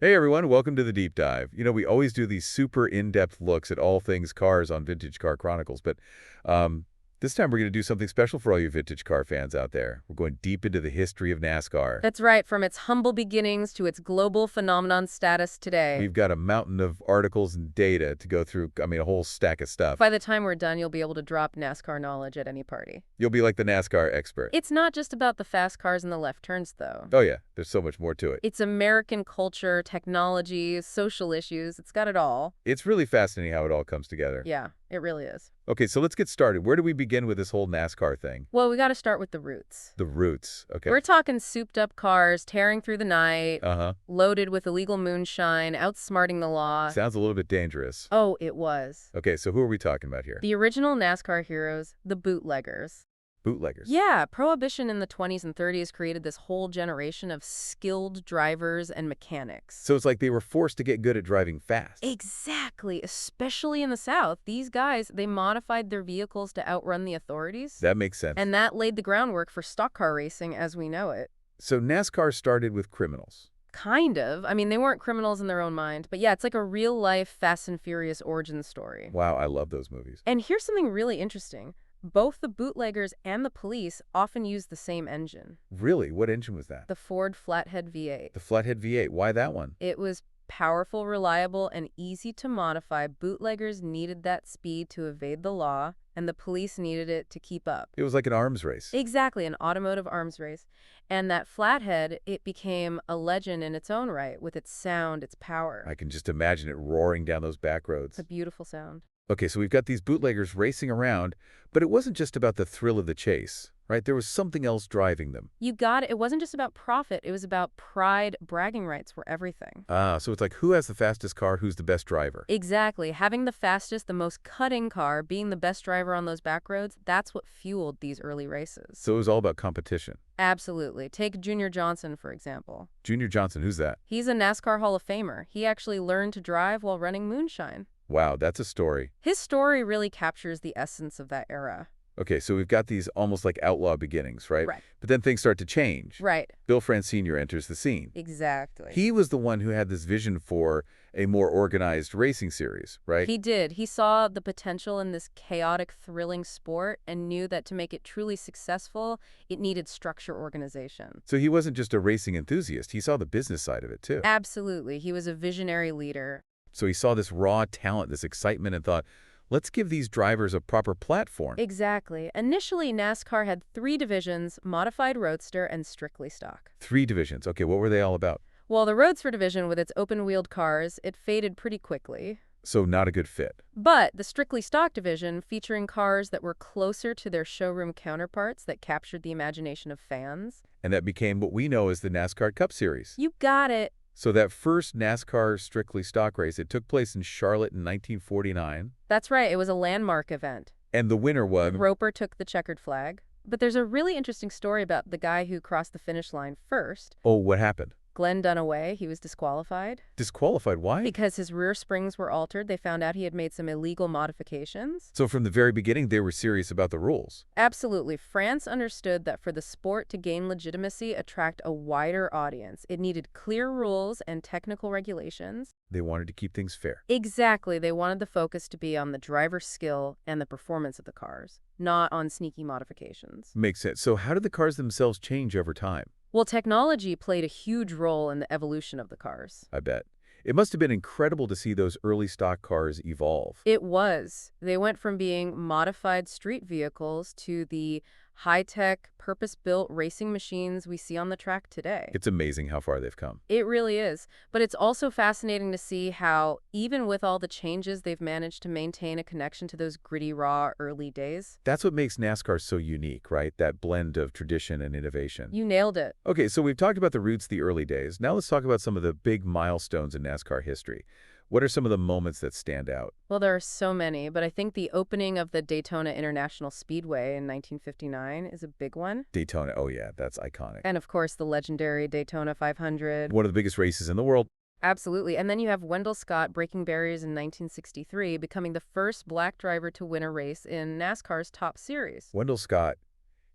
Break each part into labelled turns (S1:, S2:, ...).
S1: Hey everyone, welcome to the Deep Dive. We always do these super in-depth looks at all things cars on Vintage Car Chronicles, but um, this time we're going to do something special for all you vintage car fans out there. We're going deep into the history of NASCAR.
S2: That's right, from its humble beginnings to its global phenomenon status today.
S1: We've got a mountain of articles and data to go through, a whole stack of stuff.
S2: By the time we're done, you'll be able to drop NASCAR knowledge at any party.
S1: You'll be like the NASCAR expert.
S2: It's not just about the fast cars and the left turns, though.
S1: Oh yeah, there's so much more to it.
S2: It's American culture, technology, social issues. It's got it all.
S1: It's really fascinating how it all comes together.
S2: Yeah, it really is.
S1: Okay, so let's get started. Where do we begin with this whole NASCAR thing?
S2: Well, we got to start with the roots.
S1: The roots, okay.
S2: We're talking souped-up cars, tearing through the night,
S1: Uh-huh.
S2: loaded with illegal moonshine, outsmarting the law.
S1: Sounds a little bit dangerous.
S2: Oh, it was.
S1: Okay, so who are we talking about here?
S2: The original NASCAR heroes, the bootleggers.
S1: Bootleggers.
S2: Yeah, Prohibition in the 20s and 30s created this whole generation of skilled drivers and mechanics.
S1: So it's like they were forced to get good at driving fast.
S2: Exactly, especially in the South. These guys, they modified their vehicles to outrun the authorities.
S1: That makes sense.
S2: And that laid the groundwork for stock car racing as we know it.
S1: So NASCAR started with criminals.
S2: Kind of. I mean, they weren't criminals in their own mind. But yeah, it's like a real-life Fast and Furious origin story.
S1: Wow, I love those movies.
S2: And here's something really interesting. Both the bootleggers and the police often use the same engine.
S1: Really? What engine was that?
S2: The Ford Flathead V8.
S1: The Flathead V8. Why that one?
S2: It was powerful, reliable, and easy to modify. Bootleggers needed that speed to evade the law, and the police needed it to keep up.
S1: It was like an arms race.
S2: Exactly, an automotive arms race. And that Flathead, it became a legend in its own right, with its sound, its power.
S1: I can just imagine it roaring down those back roads.
S2: It's a beautiful sound.
S1: Okay, so we've got these bootleggers racing around, but it wasn't just about the thrill of the chase, right? There was something else driving them.
S2: You got it. It wasn't just about profit. It was about pride. Bragging rights were everything.
S1: So it's like who has the fastest car, who's the best driver?
S2: Exactly. Having the fastest, the most cutting car, being the best driver on those back roads, that's what fueled these early races.
S1: So it was all about competition.
S2: Absolutely. Take Junior Johnson, for example.
S1: Junior Johnson, who's that?
S2: He's a NASCAR Hall of Famer. He actually learned to drive while running moonshine.
S1: Wow, that's a story.
S2: His story really captures the essence of that era.
S1: Okay, so we've got these almost like outlaw beginnings, right?
S2: Right.
S1: But then things start to change.
S2: Right.
S1: Bill France Sr. enters the scene.
S2: Exactly.
S1: He was the one who had this vision for a more organized racing series, right?
S2: He did. He saw the potential in this chaotic, thrilling sport and knew that to make it truly successful, it needed structure, organization.
S1: So he wasn't just a racing enthusiast. He saw the business side of it, too.
S2: Absolutely. He was a visionary leader.
S1: So he saw this raw talent, this excitement, and thought, let's give these drivers a proper platform.
S2: Exactly. Initially, NASCAR had 3 divisions, modified roadster and strictly stock.
S1: 3 divisions. Okay, what were they all about?
S2: Well, the roadster division with its open-wheeled cars, it faded pretty quickly.
S1: So not a good fit.
S2: But the strictly stock division, featuring cars that were closer to their showroom counterparts that captured the imagination of fans.
S1: And that became what we know as the NASCAR Cup Series.
S2: You got it.
S1: So that first NASCAR strictly stock race, it took place in Charlotte in 1949.
S2: That's right. It was a landmark event.
S1: And the winner was...
S2: Roper took the checkered flag. But there's a really interesting story about the guy who crossed the finish line first.
S1: Oh, what happened?
S2: Glenn Dunaway, he was disqualified.
S1: Disqualified? Why?
S2: Because his rear springs were altered. They found out he had made some illegal modifications.
S1: So from the very beginning, they were serious about the rules.
S2: Absolutely. France understood that for the sport to gain legitimacy, attract a wider audience, it needed clear rules and technical regulations.
S1: They wanted to keep things fair.
S2: Exactly. They wanted the focus to be on the driver's skill and the performance of the cars, not on sneaky modifications.
S1: Makes sense. So how did the cars themselves change over time?
S2: Well, technology played a huge role in the evolution of the cars.
S1: I bet. It must have been incredible to see those early stock cars evolve.
S2: It was. They went from being modified street vehicles to the high-tech, purpose-built racing machines we see on the track today.
S1: It's amazing how far they've come.
S2: It really is. But it's also fascinating to see how, even with all the changes, they've managed to maintain a connection to those gritty, raw, early days.
S1: That's what makes NASCAR so unique, right? That blend of tradition and innovation.
S2: You nailed it.
S1: Okay, so we've talked about the roots, the early days. Now let's talk about some of the big milestones in NASCAR history. What are some of the moments that stand out?
S2: Well, there are so many, but I think the opening of the Daytona International Speedway in 1959 is a big one.
S1: Daytona, oh yeah, that's iconic.
S2: And of course, the legendary Daytona 500.
S1: One of the biggest races in the world.
S2: Absolutely. And then you have Wendell Scott breaking barriers in 1963, becoming the first black driver to win a race in NASCAR's top series.
S1: Wendell Scott,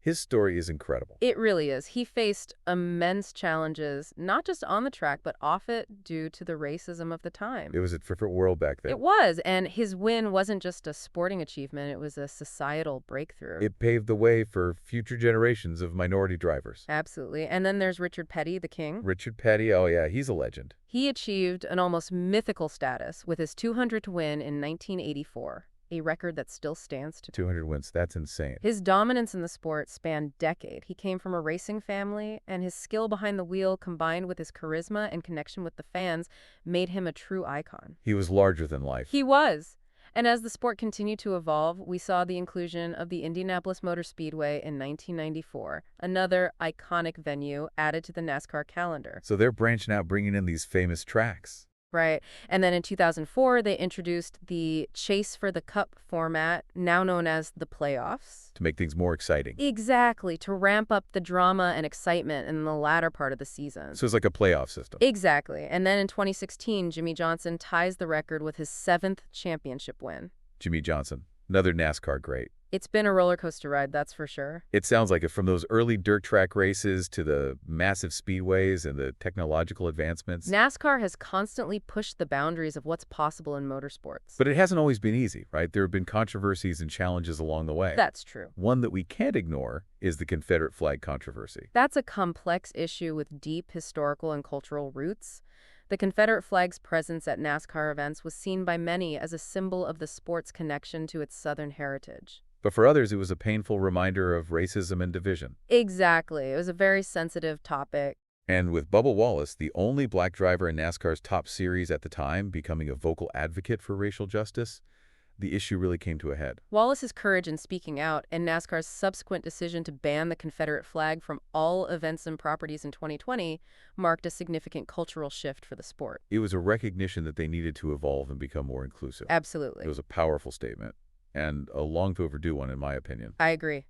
S1: His story is incredible.
S2: It really is. He faced immense challenges, not just on the track, but off it due to the racism of the time.
S1: It was a different world back
S2: It
S1: then.
S2: was, and his win wasn't just a sporting achievement, it was a societal breakthrough.
S1: It paved the way for future generations of minority drivers.
S2: Absolutely. And then there's Richard Petty, the king.
S1: Richard Petty, oh yeah, he's a legend.
S2: He achieved an almost mythical status with his 200th win in 1984, a record that still stands today.
S1: 200 wins, that's insane.
S2: His dominance in the sport spanned decade. He came from a racing family, and his skill behind the wheel combined with his charisma and connection with the fans made him a true icon.
S1: He was larger than life.
S2: He was. And as the sport continued to evolve, we saw the inclusion of the Indianapolis Motor Speedway in 1994, another iconic venue added to the NASCAR calendar.
S1: So they're branching out, bringing in these famous tracks.
S2: Right. And then in 2004, they introduced the Chase for the Cup format, now known as the playoffs.
S1: To make things more exciting.
S2: Exactly, to ramp up the drama and excitement in the latter part of the season.
S1: So it's like a playoff system.
S2: Exactly. And then in 2016, Jimmy Johnson ties the record with his 7th championship win.
S1: Jimmy Johnson, another NASCAR great.
S2: It's been a roller coaster ride, that's for sure.
S1: It sounds like it, from those early dirt track races to the massive speedways and the technological advancements.
S2: NASCAR has constantly pushed the boundaries of what's possible in motorsports.
S1: But it hasn't always been easy, right? There have been controversies and challenges along the way.
S2: That's true.
S1: One that we can't ignore is the Confederate flag controversy.
S2: That's a complex issue with deep historical and cultural roots. The Confederate flag's presence at NASCAR events was seen by many as a symbol of the sport's connection to its Southern heritage.
S1: But for others, it was a painful reminder of racism and division.
S2: Exactly. It was a very sensitive topic.
S1: And with Bubba Wallace, the only black driver in NASCAR's top series at the time, becoming a vocal advocate for racial justice, the issue really came to a head.
S2: Wallace's courage in speaking out and NASCAR's subsequent decision to ban the Confederate flag from all events and properties in 2020 marked a significant cultural shift for the sport.
S1: It was a recognition that they needed to evolve and become more inclusive.
S2: Absolutely.
S1: It was a powerful statement, and a long overdue one, in my opinion.
S2: I agree.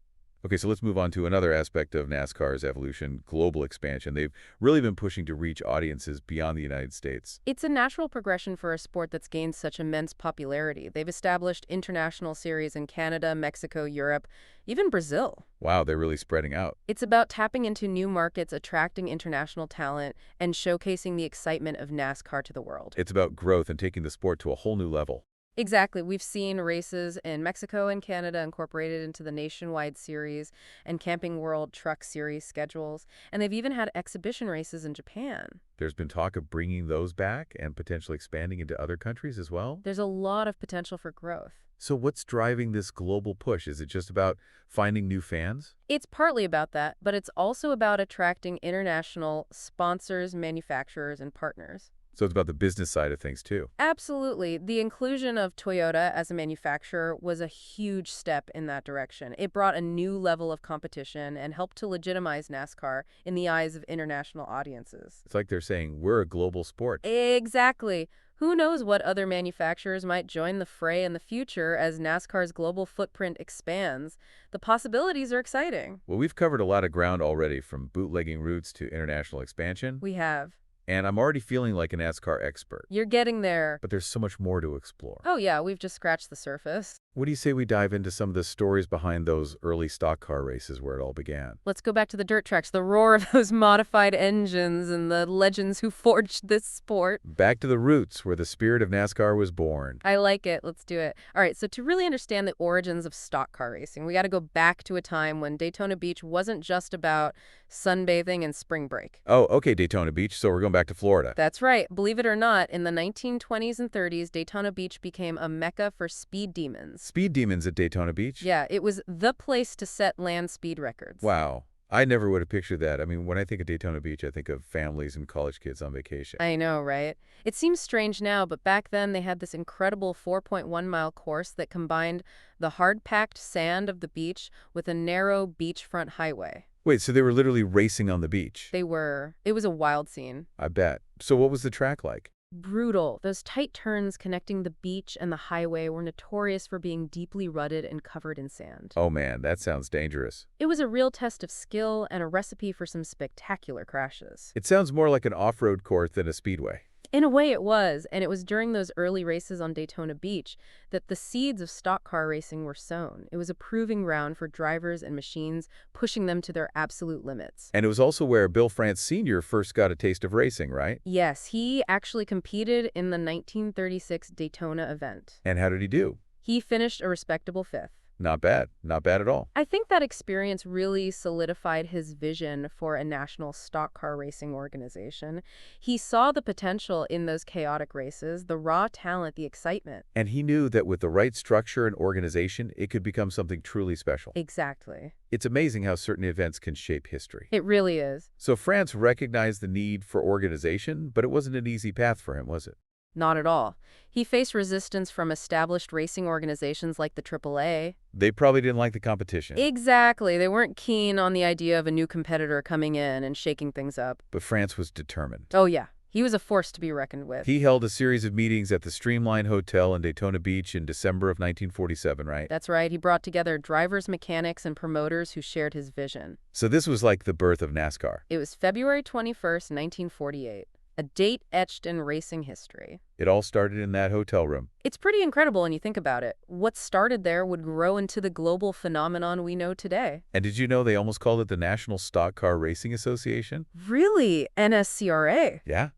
S1: Okay, so let's move on to another aspect of NASCAR's evolution, global expansion. They've really been pushing to reach audiences beyond the United States.
S2: It's a natural progression for a sport that's gained such immense popularity. They've established international series in Canada, Mexico, Europe, even Brazil.
S1: Wow, they're really spreading out.
S2: It's about tapping into new markets, attracting international talent, and showcasing the excitement of NASCAR to the world.
S1: It's about growth and taking the sport to a whole new level.
S2: Exactly. We've seen races in Mexico and Canada incorporated into the nationwide series and Camping World Truck Series schedules, and they've even had exhibition races in Japan.
S1: There's been talk of bringing those back and potentially expanding into other countries as well.
S2: There's a lot of potential for growth.
S1: So what's driving this global push? Is it just about finding new fans?
S2: It's partly about that, but it's also about attracting international sponsors, manufacturers, and partners.
S1: So it's about the business side of things, too.
S2: Absolutely. The inclusion of Toyota as a manufacturer was a huge step in that direction. It brought a new level of competition and helped to legitimize NASCAR in the eyes of international audiences.
S1: It's like they're saying, we're a global sport.
S2: Exactly. Who knows what other manufacturers might join the fray in the future as NASCAR's global footprint expands. The possibilities are exciting.
S1: Well, we've covered a lot of ground already, from bootlegging roots to international expansion.
S2: We have.
S1: And I'm already feeling like a NASCAR expert.
S2: You're getting there.
S1: But there's so much more to explore.
S2: Oh yeah, we've just scratched the surface.
S1: What do you say we dive into some of the stories behind those early stock car races where it all began?
S2: Let's go back to the dirt tracks, the roar of those modified engines and the legends who forged this sport.
S1: Back to the roots where the spirit of NASCAR was born.
S2: I like it. Let's do it. All right, so to really understand the origins of stock car racing, we got to go back to a time when Daytona Beach wasn't just about sunbathing and spring break.
S1: Oh, okay, Daytona Beach, so we're going back to Florida.
S2: That's right. Believe it or not, in the 1920s and 30s, Daytona Beach became a mecca for speed demons.
S1: Speed demons at Daytona Beach?
S2: Yeah, it was the place to set land speed records.
S1: Wow. I never would have pictured that. I mean, when I think of Daytona Beach, I think of families and college kids on vacation.
S2: I know, right? It seems strange now, but back then they had this incredible 4.1-mile course that combined the hard-packed sand of the beach with a narrow beachfront highway.
S1: Wait, so they were literally racing on the beach?
S2: They were. It was a wild scene.
S1: I bet. So what was the track like?
S2: Brutal. Those tight turns connecting the beach and the highway were notorious for being deeply rutted and covered in sand.
S1: Oh man, that sounds dangerous.
S2: It was a real test of skill and a recipe for some spectacular crashes.
S1: It sounds more like an off-road course than a speedway.
S2: In a way it was, and it was during those early races on Daytona Beach that the seeds of stock car racing were sown. It was a proving ground for drivers and machines, pushing them to their absolute limits.
S1: And it was also where Bill France Sr. first got a taste of racing, right?
S2: Yes, he actually competed in the 1936 Daytona event.
S1: And how did he do?
S2: He finished a respectable fifth.
S1: Not bad. Not bad at all.
S2: I think that experience really solidified his vision for a national stock car racing organization. He saw the potential in those chaotic races, the raw talent, the excitement.
S1: And he knew that with the right structure and organization, it could become something truly special.
S2: Exactly.
S1: It's amazing how certain events can shape history.
S2: It really is.
S1: So France recognized the need for organization, but it wasn't an easy path for him, was it?
S2: Not at all. He faced resistance from established racing organizations like the AAA.
S1: They probably didn't like the competition.
S2: Exactly. They weren't keen on the idea of a new competitor coming in and shaking things up.
S1: But France was determined.
S2: Oh, yeah. He was a force to be reckoned with.
S1: He held a series of meetings at the Streamline Hotel in Daytona Beach in December of 1947, right?
S2: That's right. He brought together drivers, mechanics, and promoters who shared his vision.
S1: So this was like the birth of NASCAR.
S2: It was February 21st, 1948. A date etched in racing history.
S1: It all started in that hotel room.
S2: It's pretty incredible when you think about it. What started there would grow into the global phenomenon we know today.
S1: And did you know they almost called it the National Stock Car Racing Association?
S2: Really? NSCRA?
S1: Yeah.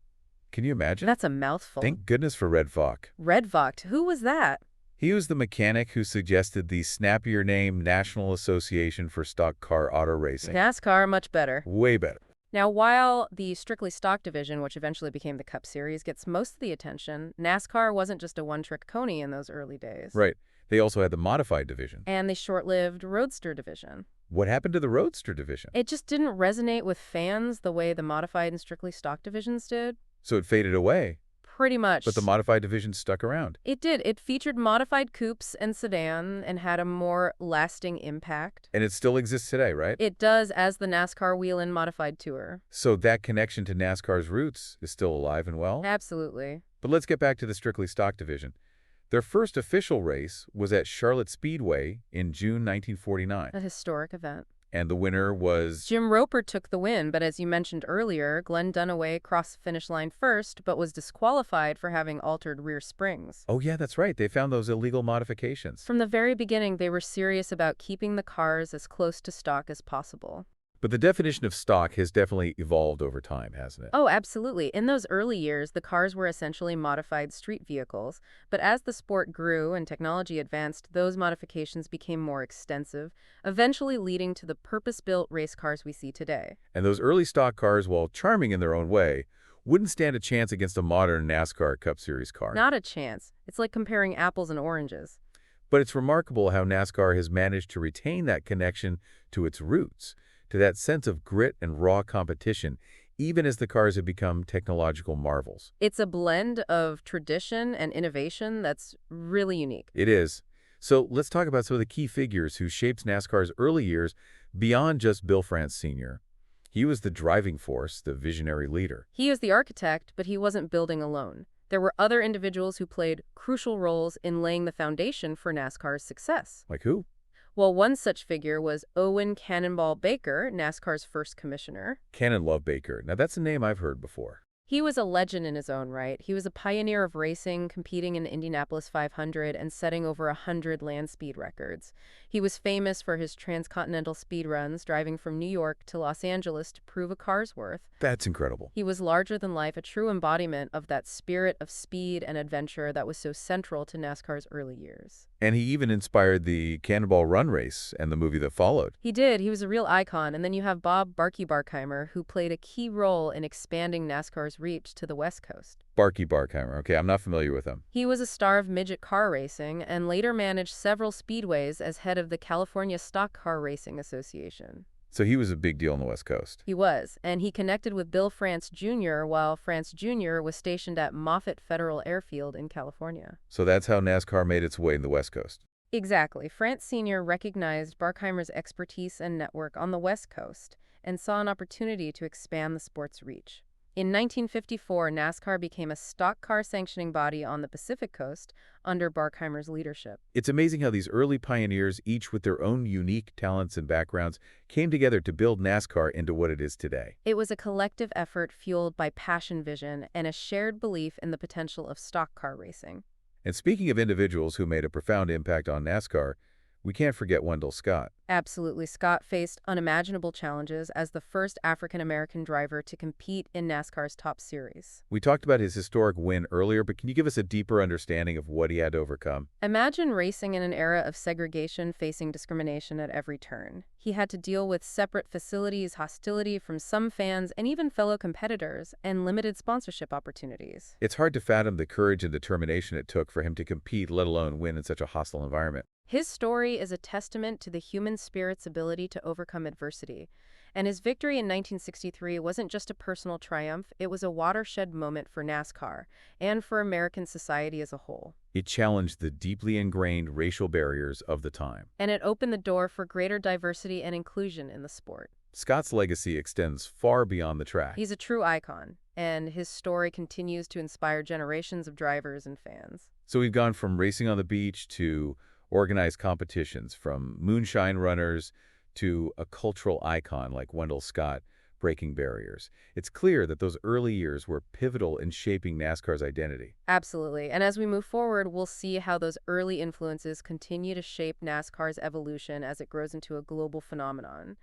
S1: Can you imagine?
S2: That's a mouthful.
S1: Thank goodness for Red Fox.
S2: Red Fox, who was that?
S1: He was the mechanic who suggested the snappier name National Association for Stock Car Auto Racing.
S2: NASCAR, much better.
S1: Way better.
S2: Now, while the strictly stock division, which eventually became the Cup Series, gets most of the attention, NASCAR wasn't just a one-trick pony in those early days.
S1: Right. They also had the modified division.
S2: And the short-lived Roadster division.
S1: What happened to the Roadster division?
S2: It just didn't resonate with fans the way the modified and strictly stock divisions did.
S1: So it faded away.
S2: Pretty much.
S1: But the modified division stuck around.
S2: It did. It featured modified coupes and sedan and had a more lasting impact.
S1: And it still exists today, right?
S2: It does, as the NASCAR Wheel-In Modified Tour.
S1: So that connection to NASCAR's roots is still alive and well?
S2: Absolutely.
S1: But let's get back to the strictly stock division. Their first official race was at Charlotte Speedway in June 1949.
S2: A historic event.
S1: And the winner was...
S2: Jim Roper took the win, but as you mentioned earlier, Glenn Dunaway crossed the finish line first, but was disqualified for having altered rear springs.
S1: Oh yeah, that's right. They found those illegal modifications.
S2: From the very beginning, they were serious about keeping the cars as close to stock as possible.
S1: But the definition of stock has definitely evolved over time, hasn't it?
S2: Oh, absolutely. In those early years, the cars were essentially modified street vehicles. But as the sport grew and technology advanced, those modifications became more extensive, eventually leading to the purpose-built race cars we see today.
S1: And those early stock cars, while charming in their own way, wouldn't stand a chance against a modern NASCAR Cup Series car.
S2: Not a chance. It's like comparing apples and oranges.
S1: But it's remarkable how NASCAR has managed to retain that connection to its roots, to that sense of grit and raw competition, even as the cars have become technological marvels.
S2: It's a blend of tradition and innovation that's really unique.
S1: It is. So let's talk about some of the key figures who shaped NASCAR's early years beyond just Bill France Sr. He was the driving force, the visionary leader.
S2: He is the architect, but he wasn't building alone. There were other individuals who played crucial roles in laying the foundation for NASCAR's success.
S1: Like who?
S2: Well, one such figure was Owen Cannonball Baker, NASCAR's first commissioner.
S1: Cannonball Baker. Now that's a name I've heard before.
S2: He was a legend in his own right. He was a pioneer of racing, competing in the Indianapolis 500 and setting over 100 land speed records. He was famous for his transcontinental speed runs, driving from New York to Los Angeles to prove a car's worth.
S1: That's incredible.
S2: He was larger than life, a true embodiment of that spirit of speed and adventure that was so central to NASCAR's early years.
S1: And he even inspired the Cannonball Run race and the movie that followed.
S2: He did. He was a real icon. And then you have Bob Barky Barkheimer, who played a key role in expanding NASCAR's reach to the West Coast.
S1: Barky Barkheimer. Okay, I'm not familiar with him.
S2: He was a star of midget car racing and later managed several speedways as head of the California Stock Car Racing Association.
S1: So he was a big deal on the West Coast.
S2: He was, and he connected with Bill France Jr. while France Jr. was stationed at Moffett Federal Airfield in California.
S1: So that's how NASCAR made its way in the West Coast.
S2: Exactly. France Sr. recognized Barkheimer's expertise and network on the West Coast and saw an opportunity to expand the sport's reach. In 1954, NASCAR became a stock car sanctioning body on the Pacific Coast under Barkheimer's leadership.
S1: It's amazing how these early pioneers, each with their own unique talents and backgrounds, came together to build NASCAR into what it is today.
S2: It was a collective effort fueled by passion, vision, and a shared belief in the potential of stock car racing.
S1: And speaking of individuals who made a profound impact on NASCAR, we can't forget Wendell Scott.
S2: Absolutely. Scott faced unimaginable challenges as the first African-American driver to compete in NASCAR's top series.
S1: We talked about his historic win earlier, but can you give us a deeper understanding of what he had to overcome?
S2: Imagine racing in an era of segregation, facing discrimination at every turn. He had to deal with separate facilities, hostility from some fans and even fellow competitors, and limited sponsorship opportunities.
S1: It's hard to fathom the courage and determination it took for him to compete, let alone win in such a hostile environment.
S2: His story is a testament to the human spirit's ability to overcome adversity. And his victory in 1963 wasn't just a personal triumph, it was a watershed moment for NASCAR and for American society as a whole.
S1: It challenged the deeply ingrained racial barriers of the time.
S2: And it opened the door for greater diversity and inclusion in the sport.
S1: Scott's legacy extends far beyond the track.
S2: He's a true icon, and his story continues to inspire generations of drivers and fans.
S1: So we've gone from racing on the beach to organized competitions, from moonshine runners to a cultural icon like Wendell Scott breaking barriers. It's clear that those early years were pivotal in shaping NASCAR's identity.
S2: Absolutely. And as we move forward, we'll see how those early influences continue to shape NASCAR's evolution as it grows into a global phenomenon.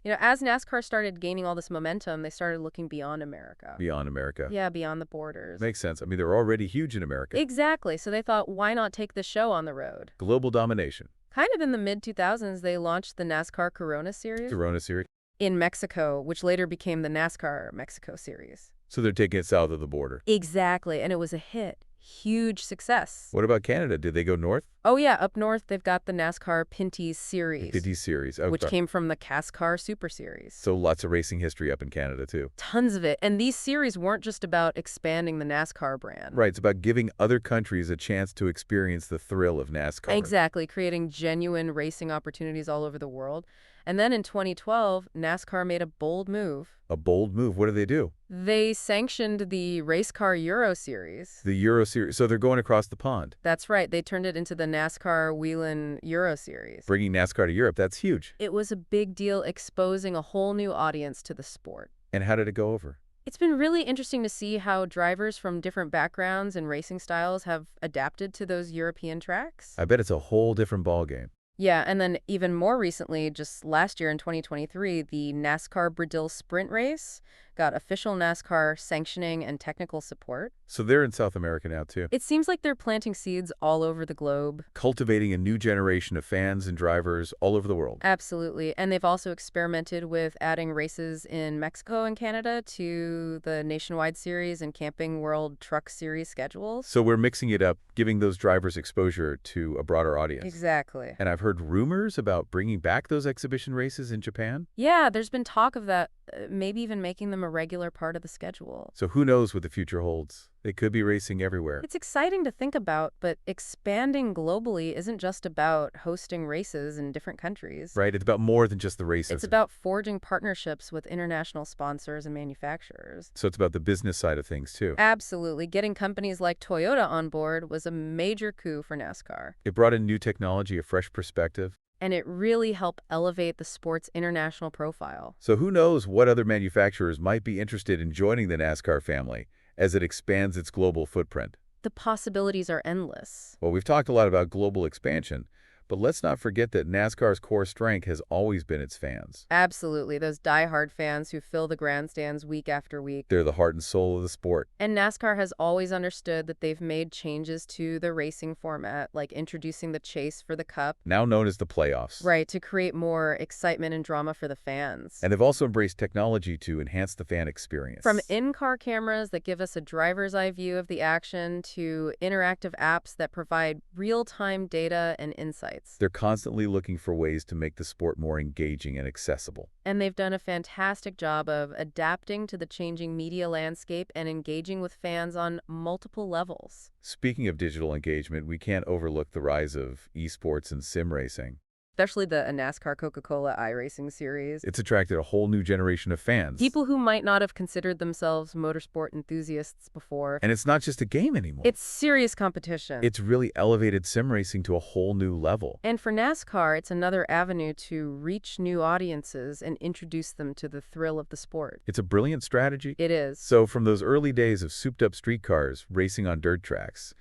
S2: As NASCAR started gaining all this momentum, they started looking beyond America.
S1: Beyond America.
S2: Yeah, beyond the borders.
S1: Makes sense. I mean, they're already huge in America.
S2: Exactly. So they thought, why not take the show on the road?
S1: Global domination.
S2: Kind of in the mid-2000s, they launched the NASCAR Corona Series
S1: Corona Series.
S2: in Mexico, which later became the NASCAR Mexico Series.
S1: So they're taking it south of the border.
S2: Exactly. And it was a hit. Huge success.
S1: What about Canada? Did they go north?
S2: Oh, yeah. Up north, they've got the NASCAR Pinty's Series.
S1: Pinty's Series. Oh,
S2: which came from the CASCAR Super Series.
S1: So lots of racing history up in Canada, too.
S2: Tons of it. And these series weren't just about expanding the NASCAR brand.
S1: Right. It's about giving other countries a chance to experience the thrill of NASCAR.
S2: Exactly. Creating genuine racing opportunities all over the world. And then in 2012, NASCAR made a bold move.
S1: A bold move. What do they do?
S2: They sanctioned the Race Car Euro Series.
S1: The Euro Series. So they're going across the pond.
S2: That's right. They turned it into the NASCAR Whelen Euro Series.
S1: Bringing NASCAR to Europe. That's huge.
S2: It was a big deal, exposing a whole new audience to the sport.
S1: And how did it go over?
S2: It's been really interesting to see how drivers from different backgrounds and racing styles have adapted to those European tracks.
S1: I bet it's a whole different ballgame.
S2: Yeah, and then even more recently, just last year in 2023, the NASCAR Brazil Sprint Race got official NASCAR sanctioning and technical support.
S1: So they're in South America now, too.
S2: It seems like they're planting seeds all over the globe.
S1: Cultivating a new generation of fans and drivers all over the world.
S2: Absolutely. And they've also experimented with adding races in Mexico and Canada to the Nationwide Series and Camping World Truck Series schedules.
S1: So we're mixing it up, giving those drivers exposure to a broader audience.
S2: Exactly.
S1: And I've heard rumors about bringing back those exhibition races in Japan.
S2: Yeah, there's been talk of that, maybe even making them a regular part of the schedule.
S1: So who knows what the future holds? They could be racing everywhere.
S2: It's exciting to think about, but expanding globally isn't just about hosting races in different countries.
S1: Right? It's about more than just the races.
S2: It's about forging partnerships with international sponsors and manufacturers.
S1: So it's about the business side of things, too.
S2: Absolutely. Getting companies like Toyota on board was a major coup for NASCAR.
S1: It brought in new technology, a fresh perspective.
S2: And it really helped elevate the sport's international profile.
S1: So who knows what other manufacturers might be interested in joining the NASCAR family as it expands its global footprint.
S2: The possibilities are endless.
S1: Well, we've talked a lot about global expansion, but let's not forget that NASCAR's core strength has always been its fans.
S2: Absolutely. Those diehard fans who fill the grandstands week after week.
S1: They're the heart and soul of the sport.
S2: And NASCAR has always understood that they've made changes to the racing format, like introducing the chase for the Cup.
S1: Now known as the playoffs.
S2: Right, to create more excitement and drama for the fans.
S1: And they've also embraced technology to enhance the fan experience.
S2: From in-car cameras that give us a driver's eye view of the action to interactive apps that provide real-time data and insights.
S1: They're constantly looking for ways to make the sport more engaging and accessible.
S2: And they've done a fantastic job of adapting to the changing media landscape and engaging with fans on multiple levels.
S1: Speaking of digital engagement, we can't overlook the rise of esports and sim racing.
S2: especially the NASCAR Coca-Cola iRacing series.
S1: It's attracted a whole new generation of fans.
S2: People who might not have considered themselves motorsport enthusiasts before.
S1: And it's not just a game anymore.
S2: It's serious competition.
S1: It's really elevated sim racing to a whole new level.
S2: And for NASCAR, it's another avenue to reach new audiences and introduce them to the thrill of the sport.
S1: It's a brilliant strategy.
S2: It is.
S1: So from those early days of souped-up street cars racing on dirt tracks,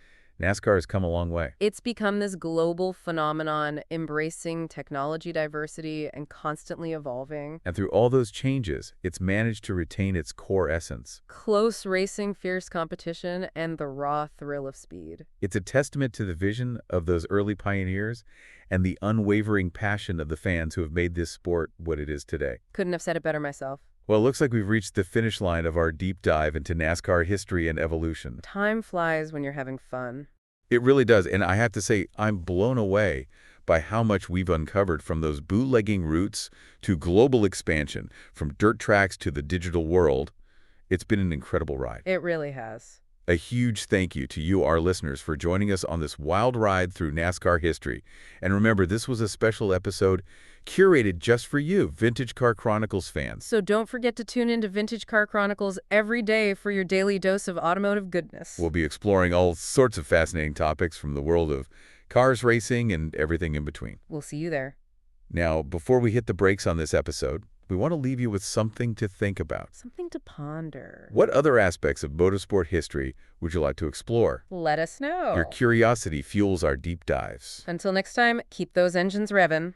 S1: NASCAR has come a long way.
S2: It's become this global phenomenon, embracing technology diversity and constantly evolving.
S1: And through all those changes, it's managed to retain its core essence.
S2: Close racing, fierce competition, and the raw thrill of speed.
S1: It's a testament to the vision of those early pioneers and the unwavering passion of the fans who have made this sport what it is today.
S2: Couldn't have said it better myself.
S1: Well, it looks like we've reached the finish line of our deep dive into NASCAR history and evolution.
S2: Time flies when you're having fun.
S1: It really does, and I have to say, I'm blown away by how much we've uncovered from those bootlegging roots to global expansion, from dirt tracks to the digital world. It's been an incredible ride.
S2: It really has.
S1: A huge thank you to you, our listeners, for joining us on this wild ride through NASCAR history. And remember, this was a special episode curated just for you, Vintage Car Chronicles fans.
S2: So don't forget to tune into Vintage Car Chronicles every day for your daily dose of automotive goodness.
S1: We'll be exploring all sorts of fascinating topics from the world of cars, racing, and everything in between.
S2: We'll see you there.
S1: Now, before we hit the brakes on this episode, we want to leave you with something to think about.
S2: Something to ponder.
S1: What other aspects of motorsport history would you like to explore?
S2: Let us know.
S1: Your curiosity fuels our deep dives.
S2: Until next time, keep those engines revving.